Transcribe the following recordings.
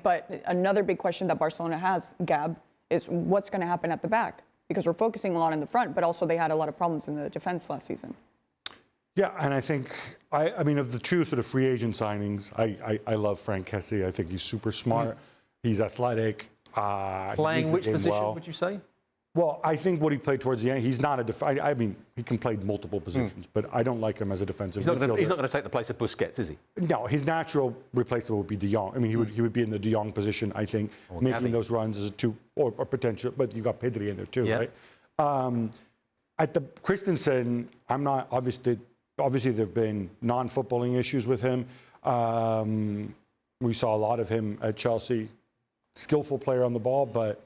But another big question that Barcelona has, Gab, is what's going to happen at the back? Because we're focusing a lot in the front, but also they had a lot of problems in the defense last season. Yeah, and I think, I mean, of the two sort of free agent signings, I love Frank Kessie. I think he's super smart. He's athletic. Playing which position, would you say? Well, I think what he played towards the end, he's not a I mean, he can play multiple positions, but I don't like him as a defensive midfielder. He's not going to take the place of Busquets, is he? No, his natural replacement would be De Jong. I mean, he would be in the De Jong position, I think, making those runs as a two or potential. But you got Pedri in there too, right? At the Christensen, I'm not obviously there've been non-footballing issues with him. We saw a lot of him at Chelsea, skillful player on the ball, but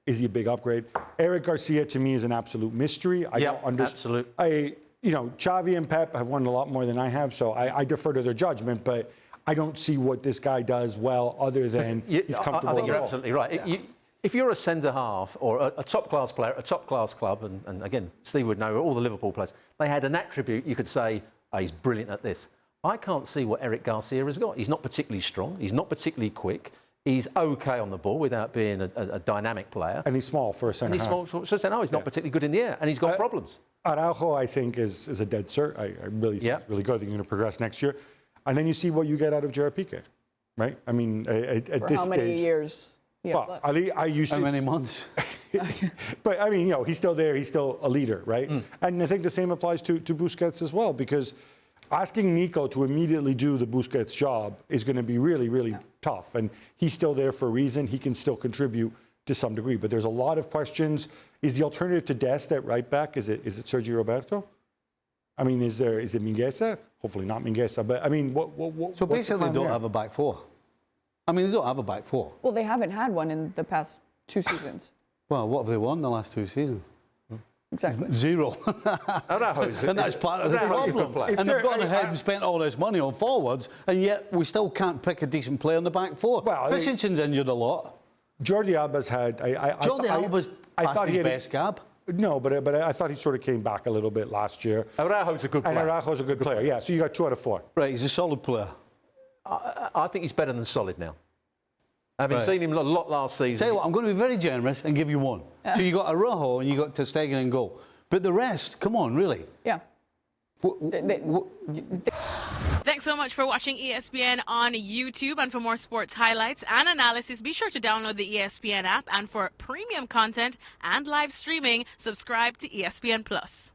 is he a big upgrade? Eric Garcia, to me, is an absolute mystery. I don't understand. Xavi and Pep have won a lot more than I have, so I defer to their judgment, but I don't see what this guy does well other than he's comfortable. I think you're absolutely right. Yeah. If you're a centre-half or a top-class player, a top-class club, and again, Steve would know all the Liverpool players, they had an attribute you could say, oh, he's brilliant at this. I can't see what Eric Garcia has got. He's not particularly strong. He's not particularly quick. He's okay on the ball without being a dynamic player. And he's small for a centre-half. And he's small for a centre-half. He's not particularly good in the air, and he's got problems. Araujo, I think, is a dead cert. I really think he's really good. I think he's going to progress next year. And then you see what you get out of Gerard Piqué, right? I mean, at this stage... how many years? Well, I used to... How many months? But, I mean, he's still there. He's still a leader, right? And I think the same applies to Busquets as well, because asking Nico to immediately do the Busquets job is going to be really, really tough. And he's still there for a reason. He can still contribute to some degree. But there's a lot of questions. Is the alternative to Dest at right back? Is it Sergio Roberto? I mean, is it Mingueza? Hopefully not Mingueza. But, I mean, So basically they don't have a back four. I mean, they don't have a back four. Well, they haven't had one in the past 2 seasons. Well, what have they won the last 2 seasons? Exactly. 0. And that's part of the problem. And they've gone ahead and spent all this money on forwards, and yet we still can't pick a decent player in the back four. Well, Christensen's injured a lot. Jordi Alba's had... Jordi Alba's past his best, Gab. No, but I thought he sort of came back a little bit last year. Araujo's a good player. And Araujo's a good player, yeah. So you got 2 out of 4. Right, he's a solid player. I think he's better than solid now. Having seen him a lot last season. Tell you what, I'm going to be very generous and give you 1. So you got Araujo and you got ter Stegen in goal. But the rest, come on, really. Yeah. Thanks so much for watching ESPN on YouTube. And for more sports highlights and analysis, be sure to download the ESPN app. And for premium content and live streaming, subscribe to ESPN Plus.